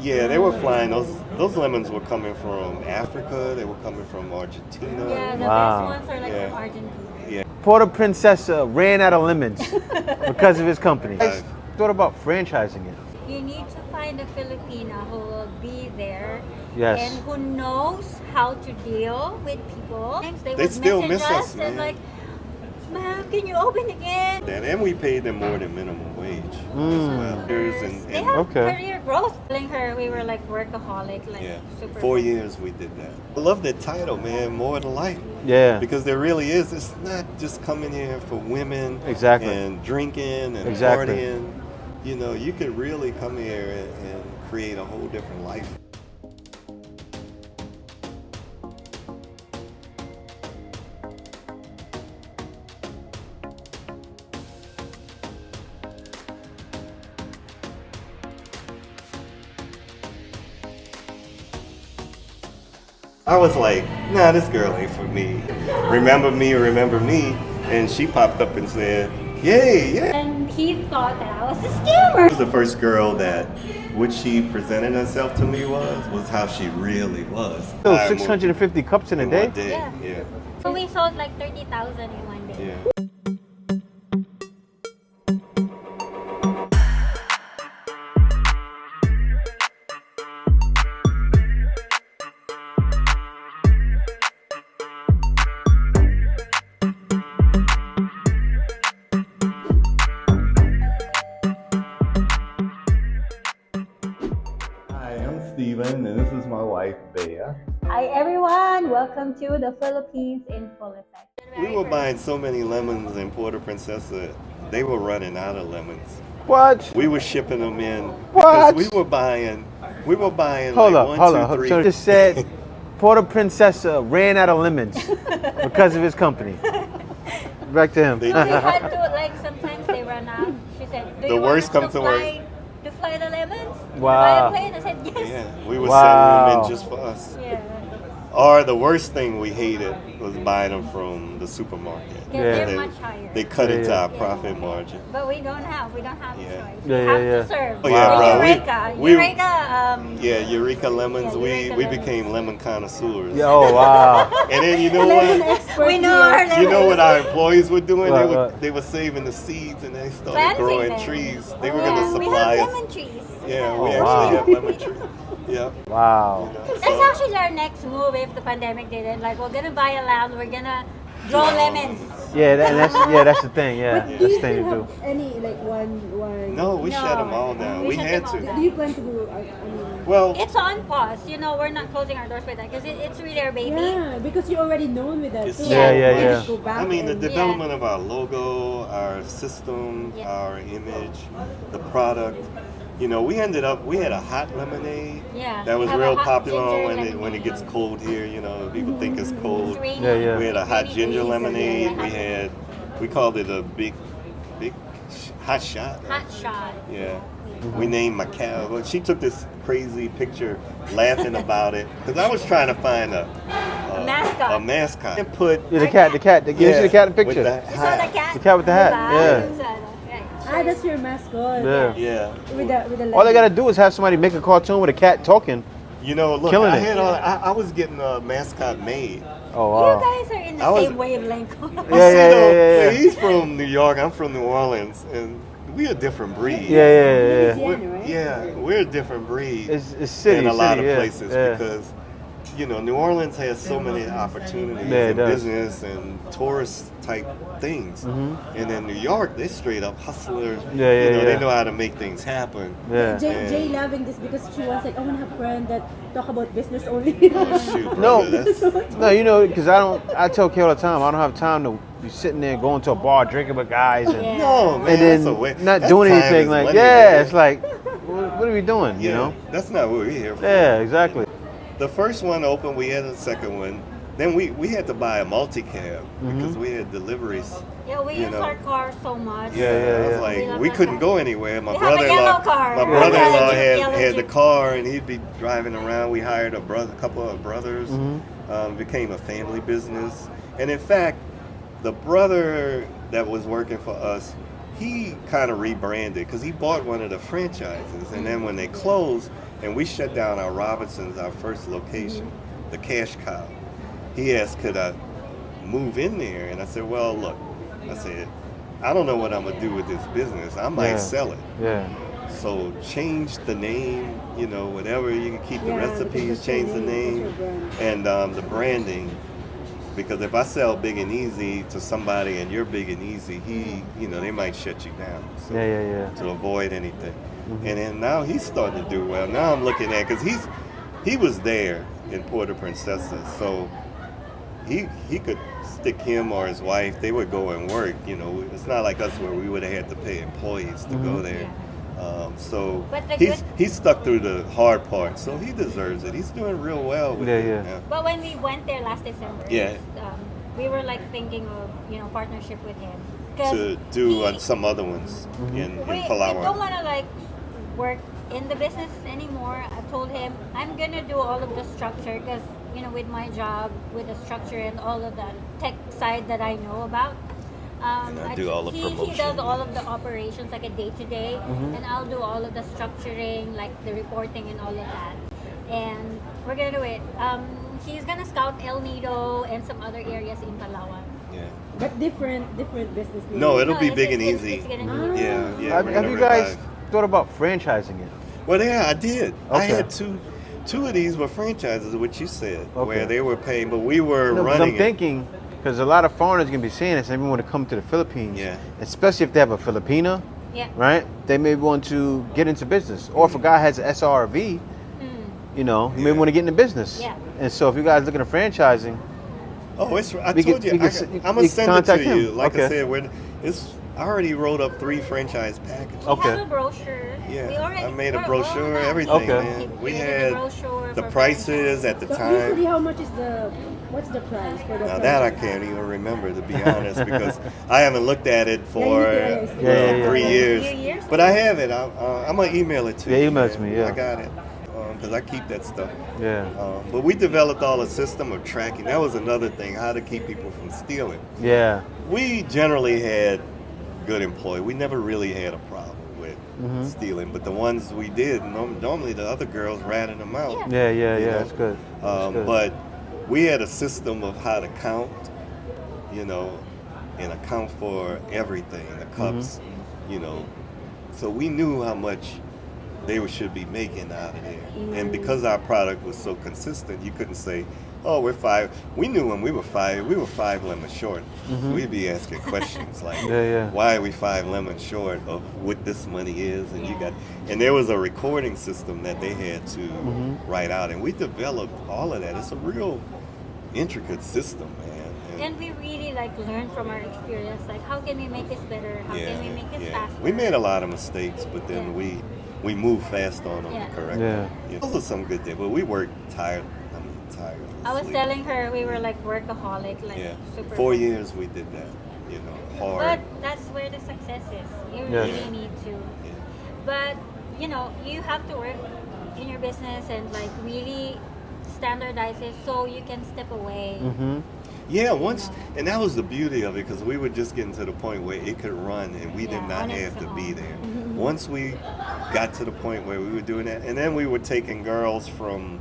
Yeah, they were flying. Those lemons were coming from Africa. They were coming from Argentina. Yeah, the Wow. best ones are like Yeah. from Argentina. Yeah. Puerto Princesa ran out of lemons because of his company. Right. Thought about franchising it. You need to find a Filipino who will be there Yes. and who knows how to deal with people. They They would still message miss us, and man. like, ma'am, can you open again? And we paid them more than minimum wage as well. They have Okay. career growth. Telling her we were like workaholic, like Yeah, super. 4 years we did that. I love that title, man, More to Life. Yeah. Because there really is. It's not just coming here for women Exactly. and drinking and Exactly. partying. You know, you could really come here and create a whole different life. I was like, nah, this girl ain't for me. Remember me, and she popped up and said, yay, yeah. And he thought that I was a scammer. The first girl that what she presented herself to me was how she really was. So 650 cups in a day? one day. Yeah. Yeah. So we sold like 30,000 in one day. Yeah. Hi, I'm Steven, and this is my wife, Bea. Hi everyone, welcome to the Philippines in full effect. We were buying so many lemons in Puerto Princesa, they were running out of lemons. What? We were shipping them in What? because we were buying Hold like up, one, hold two, up. three. So just said Puerto Princesa ran out of lemons because of his company. Back to him. They- So we had to like sometimes they run out. She said, "Do The you worst want us comes to worst. to fly the lemons? Wow. Buy a plane?" I said, "Yes." Yeah, we were Wow. sending them in just for us. Yeah. Or the worst thing we hated was buying them from the supermarket. Because Yeah. they're much higher. They cut Yeah, into yeah. our profit margin. But we don't have Yeah. choice. Yeah, we yeah, have yeah. to serve. Oh, yeah, bro, we- Eureka. we- Eureka. Yeah, Eureka lemons. Yeah, Eureka we lemons. became lemon connoisseurs. Yeah, oh, wow. And then you know what? We know our lemons. You know what our employees were doing? What? They were saving the seeds and they started Planting growing them. trees. They were Yeah, going to we supply have us. lemon trees. Yeah, Oh, we wow. actually have lemon trees. Yeah. Wow. That's So- actually our next move if the pandemic didn't. Like, we're gonna buy a land, we're gonna grow lemons. Yeah, that's the thing. Yeah, Do that's you the still thing to do. have any like one? No, we No, shut them all down. we We shut had them all to. down. Do you plan to go? I mean, Well, It's on pause. You know, we're not closing our doors with that because it's really our baby. yeah, because you're already known with that. It's too. so Yeah, yeah, Why yeah. just go back I mean, the and- development of our logo, our system, Yeah. our image, the product. You know, we had a hot lemonade Yeah, that we was have a real hot popular ginger when it lemonade. gets cold here. You know, people think it's cold. It's rainy. Yeah, yeah. We had a hot Rainy ginger days. lemonade. We called it a big hot shot. Hot shot. Yeah. We named my cow. Well, she took this crazy picture laughing about it because I was trying to find a mascot. A mascot. And put Yeah, the cat. Give you the cat the with picture. the You saw the hat. cat? The cat with the hat, yeah. Ah, that's your mascot. Yeah. Yeah. With the All they gotta do is have somebody make a cartoon with a cat talking. You know, look, Killing I it. had I was getting a mascot made. Oh You wow. guys are in the I was- same wavelength. Yeah, See, yeah, though, yeah. He's from New York. I'm from New Orleans, and we a different breed. Yeah. Louisiana, right? Yeah, we're a different breed It's city. in a lot of yeah, places yeah. because you know New Orleans has so many opportunities Yeah, it in does. business and tourist type things, and in New York they're straight up hustlers. Yeah, you know yeah. they know how to make things happen. Yeah. Jay loving this because she was like, I want to have a friend that talk about business only. Shoot, No. brother, that's, No, you know, because I tell Kay all the time, I don't have time to be sitting there going to a bar drinking with guys and, Yeah. no man, and then that's a way, not that's doing time anything. is Like, money, yeah, man. it's like, what are we doing? You Yeah, know? that's not what we're here for. Yeah, exactly. The first one opened, we had a second one. Then we had to buy a multi-cab because we had deliveries. Yeah, we You use know. our car so much. Yeah, I was yeah. like, love we our couldn't car. go anywhere. My We have a brother-in-law, yellow car. my Yeah. brother-in-law Yellow had the Jeep. car, and he'd be driving around. We hired a couple of brothers. Became a family business, and in fact, the brother that was working for us, he kind of rebranded because he bought one of the franchises, and then when they closed, and we shut down our Robinsons, our first location, the cash cow. He asked, could I move in there? And I said, well, look, I said, I don't know what I'm gonna do with this business. I might sell it. Yeah. So change the name, you know, whatever. You can keep the Yeah, recipes, because change the that's name, your brand. and the branding. Because if I sell Big and Easy to somebody and you're Big and Easy, they might shut you down. So Yeah. to avoid anything. And then now he's starting to do well. Now I'm looking at, because he was there in Puerto Princesa, so he could stick him or his wife. They would go and work. You know, it's not like us where we would have had to pay employees to go there. So But the he's stuck through the hard part, so he deserves it. He's doing real well with it. Yeah. But when we went there last December, we were like thinking of partnership with him. 'Cause To do on some other ones in we Palawan. don't want to like work in the business anymore. I told him I'm gonna do all of the structure because with my job, with the structure and all of the tech side that I know about. And I do all the he promotion. does all of the operations like a day to day, and I'll do all of the structuring, like the reporting and all of that. And we're gonna do it. He's gonna scout El Nido and some other areas in Palawan. Yeah. But different business names. No, it'll be it's- Big and it's- Easy. it's gonna be- Yeah. Have, we're have gonna you guys revive. thought about franchising it? Well, yeah, I did. I Okay. had two of these were franchises, what you said, Okay. where they were paying, but we were No, 'cause running I'm it. thinking, because a lot of foreigners going to be seeing this and they want to come to the Philippines. Yeah. Especially if they have a Filipina, Yeah. right? They may want to get into business. Or if a guy has an SRV, he may want to get into business. Yeah. And so if you guys looking at franchising, Oh, it's. I We told could- you. we could I'm s- gonna we send it to contact him. you. Like I Okay. said, I already wrote up 3 franchise packages. We Okay. have a brochure. Yeah, We already, I made a we're brochure, all done. everything, Okay. man. We created a had brochure the for prices at the So usually, time. how much is what's the price for the? Now that I franchise? can't even remember, to be honest, because I haven't looked at it for Yeah, you need to- 3 yeah. years. Few years? But I have it. I'm gonna email it to you. Yeah, email it to man. me, yeah. I got it because I keep that stuff. yeah. But we developed all a system of tracking. That was another thing, how to keep people from stealing. Yeah. We generally had good employees. We never really had a problem with stealing, but the ones we did, normally the other girls ratted them out. Yeah, You know? that's good. That's good. But we had a system of how to count, and account for everything, the cups, So we knew how much they should be making out of there. And because our product was so consistent, you couldn't say, oh, we're 5. We knew when we were 5 lemons short. We'd be asking questions like, Yeah. why are we 5 lemons short of what this money is? And there was a recording system that they had to write out. And we developed all of that. It's a real intricate system, man. And we really learn from our experience. Like, how can we make this better? How can we make this faster? We made a lot of mistakes, but then we moved fast on them Yeah. to correct Yeah. them. Those are some good things, but we worked tired. I was telling her we were workaholic, super. 4 years we did that, hard. But that's where the success is. You Yes. really need to. But you have to work in your business and really standardize it so you can step away. Yeah, and that was the beauty of it, because we were just getting to the point where it could run and we did Yeah, not on its have to be own. there. Once we got to the point where we were doing that, and then we were taking girls from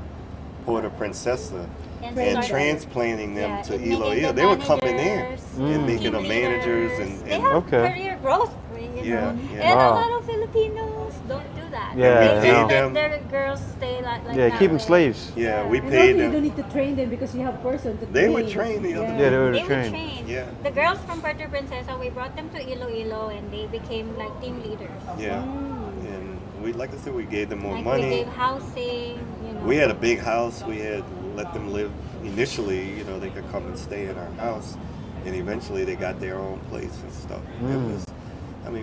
Puerto Princesa And and start- transplanting them Yeah, to and making Iloilo. them They were coming in managers, and making team them managers leaders. They and have Okay. career growth, Yeah. And Wow. a lot of Filipinos don't do that. Yeah, They yeah. just Paid let them. their girls stay like Yeah, that keep them way. slaves. yeah, we And paid also, you don't them. need to train them because you have person to They train. were trained the other Yeah, they were They were trained. trained. Yeah. The girls from Puerto Princesa, we brought them to Iloilo and they became team leaders. Yeah, and we, like I said, we gave them more We money. gave housing, We had a big house. We had let them live initially. They could come and stay in our house, and eventually they got their own place and stuff. It was,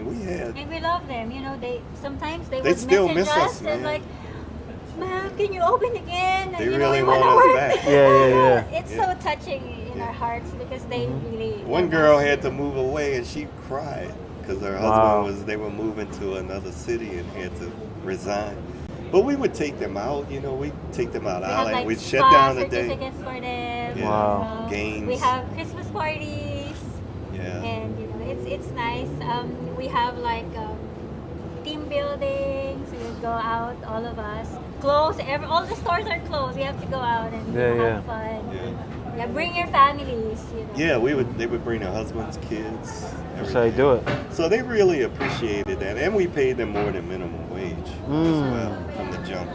we had. And we love them. They sometimes they They would still message miss us, and man. Ma'am, can you open again? They And, really we want wanna us work." back. Yeah. It's Yeah. so touching in our hearts because they really. One love girl us. had to move away, and she cried because her Wow. husband they were moving to another city and had to resign. But we would take them out. We'd take them out We have island. We'd shut spa down the day. certificates for them. Yeah. Wow. Games. We have Christmas parties. Yeah. And it's nice. We have team buildings. We would go out, all of us. closed. All the stores are closed. You have to go out and have fun. Yeah. Bring your families. Yeah, they would bring their husbands, kids. That's how you do it. So they really appreciated that, and we paid them more than minimum wage as well from the jump.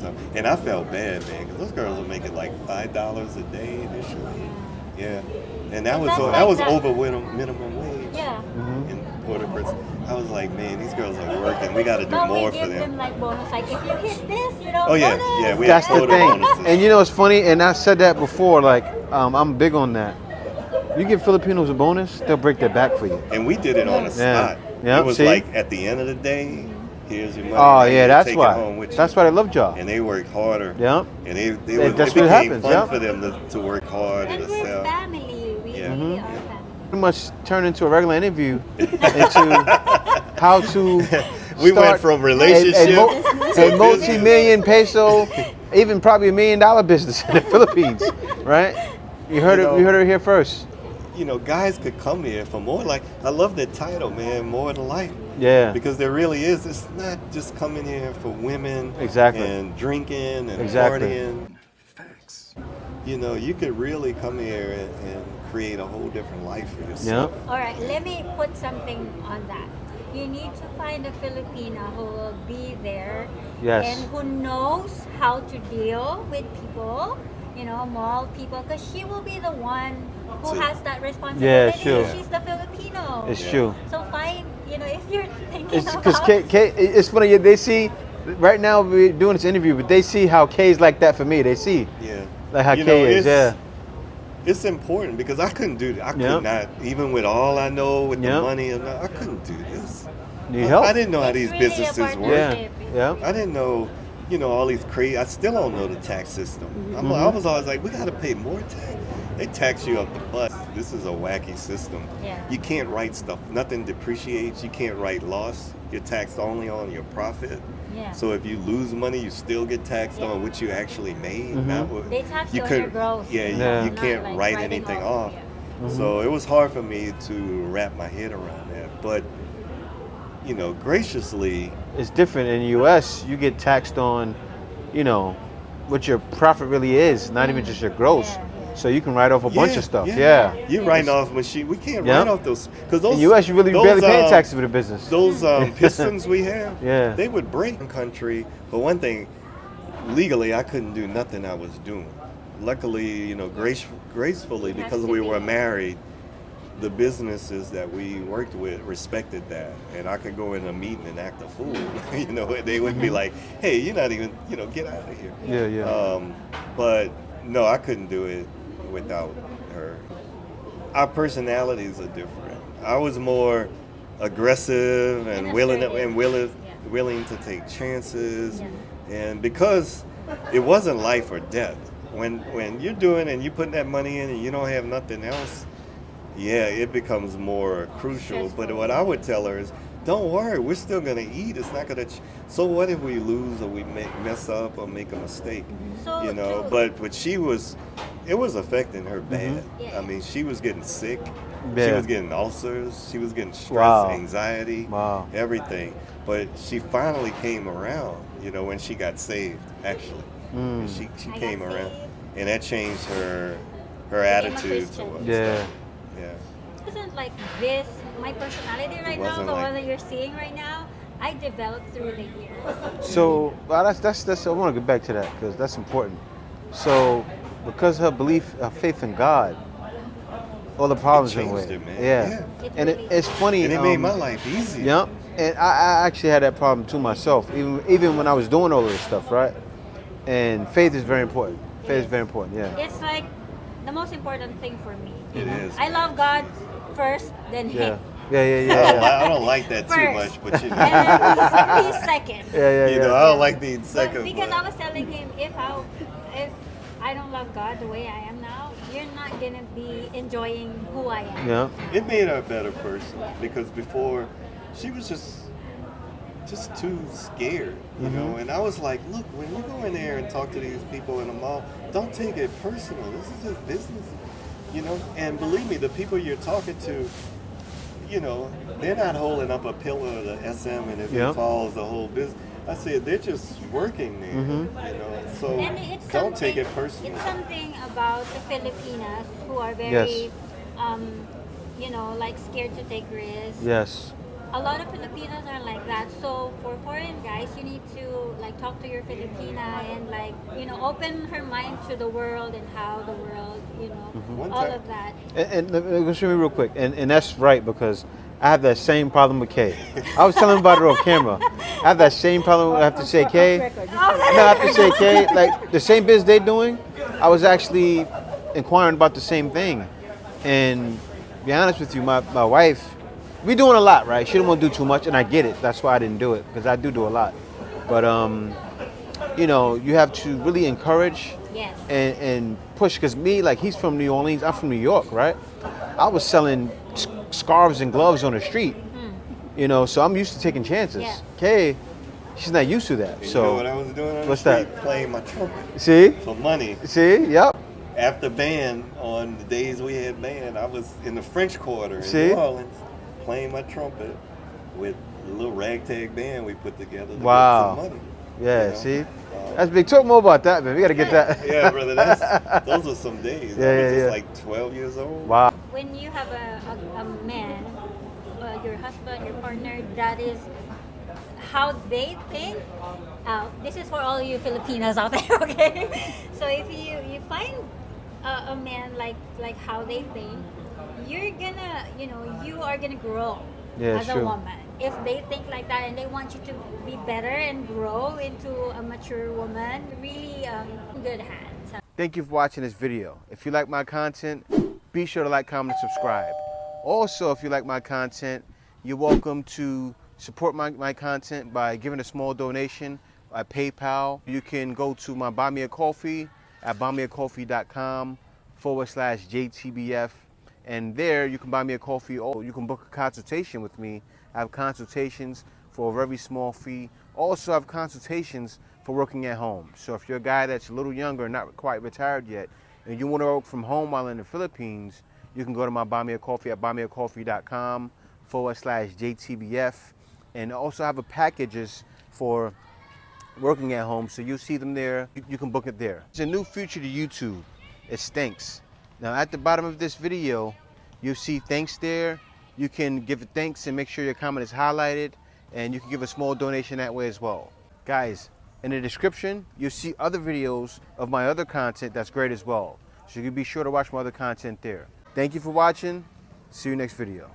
So, and I felt bad, man, because those girls were making like $5 a day initially. Yeah, and that was over minimum wage. Yeah. In Port-au-Prince, I was like, man, these girls are working. We got to do more for them. We give them like bonus, like if you hit this, Oh yeah, bonus. yeah. We That's have the quota thing. bonuses. And you know, it's funny, and I said that before. Like, I'm big on that. You give Filipinos a bonus, they'll break their back for you. And we did it on the spot. Yeah. It was See? like at the end of the day, here's your money. Oh man, yeah, you that's take it why. home with That's you. why they love y'all. And they work harder. Yeah. And Yeah, it that's became what happens, fun yeah. for them to work hard and And to we're sell. family. We Yeah. really are family. Pretty much turned into a regular interview into how to. We went start from relationship a multi-million peso, even probably $1 million business in the Philippines, right? You heard You know, it. You heard it here first. You know, guys could come here for more. Like, I love the title, man, More Than Life. Yeah. Because there really is. It's not just coming here for women. Exactly. And drinking and Exactly. partying. Facts. You know, you could really come here and create a whole different life for yourself. Yeah. All right, let me put something on that. You need to find a Filipina who will be there Yes. and who knows how to deal with people, mall people, because she will be the one who has that responsibility. Yeah, sure. She's the Filipino. It's Yeah. true. So find, if you're thinking It's about because it's funny. They see right now we're doing this interview, but they see how Kay's like that for me. They see Yeah. like how You Kay know, is. Yeah. It's important because I couldn't do that. I Yep. could not, even with all I know with the Yep. money, I couldn't do this. Need help. I didn't know how It's these really a businesses partnership. work. Yeah. Yeah. I didn't know, all these crazy. I still don't know the tax system. Mm-hmm. I was always like, we got to pay more tax. They tax you up the butt. This is a wacky system. Yeah. You can't write stuff. Nothing depreciates. You can't write loss. You're taxed only on your profit. Yeah. So if you lose money, you still get taxed on what you actually made. Mm-hmm. Not what They tax you on couldn't- your growth. Yeah, Yeah. you Not can't like write writing anything off. off. Yeah. So it was hard for me to wrap my head around that. But graciously, It's different in the U.S. You get taxed on, what your profit really is, not even just your gross. Yeah, yeah. So you can write off a bunch of stuff. Yeah. You're writing off machine. We can't Yeah. write off those because those. In the U.S., you really barely paying taxes for the business. Those pistons we have, Yeah. they would break in country. But one thing, legally, I couldn't do nothing I was doing. Luckily, gracefully, Has because to we be. were married, the businesses that we worked with respected that, and I could go in a meeting and act a fool. And they wouldn't be like, "Hey, you're not even, get out of here." Yeah, yeah. But no, I couldn't do it without her. Our personalities are different. I was more aggressive and willing to take chances, and because it wasn't life or death. When you're doing and you putting that money in and you don't have nothing else, it becomes more crucial. But what I would tell her is, don't worry, we're still gonna eat. It's not gonna. So what if we lose or we mess up or make a mistake? So But it was affecting her bad. Yeah. I mean, she was getting sick. She Yeah. was getting ulcers. She was getting stress, Wow. anxiety, Wow. everything. But she finally came around. When she got saved, actually, she I came got around, saved. and that changed her Became a attitude Christian. towards Yeah. Yeah. Isn't like this my personality right now, wasn't the like- one that you're seeing right now? I developed through the years. So that's I want to get back to that because that's important. So because her faith in God, all the problems went away. changed it, man. Yeah. Yeah. It And really it's funny. And it made my life easier. Yep. And I actually had that problem too myself, even when I was doing all of this stuff, right? And faith is very important. Faith is very important. Yeah. It's like the most important thing for me. It is. I love God first, then Yeah. Him. Yeah. Yeah. Yeah. I don't like that too First. much, but And then he's second. Yeah. Yeah. I don't like being But second. because but- I was telling him, if I don't love God the way I am now, you're not gonna be enjoying who I am. Yeah. It made her a better person because before she was just too scared, And I was like, look, when you go in there and talk to these people in the mall, don't take it personal. This is just business, And believe me, the people you're talking to, they're not holding up a pillar of the SM, and if Yeah. it falls, the whole business. I said they're just working there, you know. So And it's don't take something- it personally. It's something about the Filipinas who are very, Yes. you know, like scared to take risks. Yes. A lot of Filipinos are like that. So for foreign guys, you need to like talk to your Filipina and like, you know, open her mind to the world and how the world, you know, One all time- of that. And let me show me real quick. And that's right, because I have that same problem with Kay. I was telling him about it on camera. I have that same problem. I have to say, Kay. Record. No, I have to say, Kay. Like the same business they doing, I was actually inquiring about the same thing. And to be honest with you, my wife, we doing a lot, right? She didn't want to do too much, and I get it. That's why I didn't do it, because I do a lot. But you know, you have to really encourage Yes. and push. Because me, like, he's from New Orleans, I'm from New York, right? I was selling scarves and gloves on the street, you know, so I'm used to taking chances. Yeah. Kay, she's not used to that. You So know what I was doing on what's the street? that? Playing my trumpet see, for money. yep. After band, on the days we had band, I was in the French Quarter in See? New Orleans playing my trumpet with the little ragtag band we put together to Wow. get some money. Yeah, You know? see, that's big. Talk more about that, man. We got to get that. Yeah, brother, those were some days. Yeah, I was yeah, just yeah. like 12 years old. Wow. When you have a man, your husband, your partner, that is how they think. This is for all you Filipinos out there, okay? So if you find a man like how they think, you're gonna, you know, you are gonna grow Yeah, as a true. woman. If they think like that and they want you to be better and grow into a mature woman, really good hands. Thank you for watching this video. If you like my content, be sure to like, comment, and subscribe. Also, if you like my content, you're welcome to support my content by giving a small donation at PayPal. You can go to my Buy Me a Coffee at buymeacoffee.com/JTBF. And there you can buy me a coffee, or you can book a consultation with me. I have consultations for a very small fee. Also, I have consultations for working at home. So if you're a guy that's a little younger, not quite retired yet, and you want to work from home while in the Philippines, you can go to my Buy Me a Coffee at buymeacoffee.com/JTBF. And also have a packages for working at home, so you'll see them there. You can book it there. It's a new feature to YouTube. It stinks. Now at the bottom of this video, you'll see thanks there. You can give it thanks and make sure your comment is highlighted, and you can give a small donation that way as well. Guys, in the description, you'll see other videos of my other content that's great as well. So you can be sure to watch my other content there. Thank you for watching. See you next video.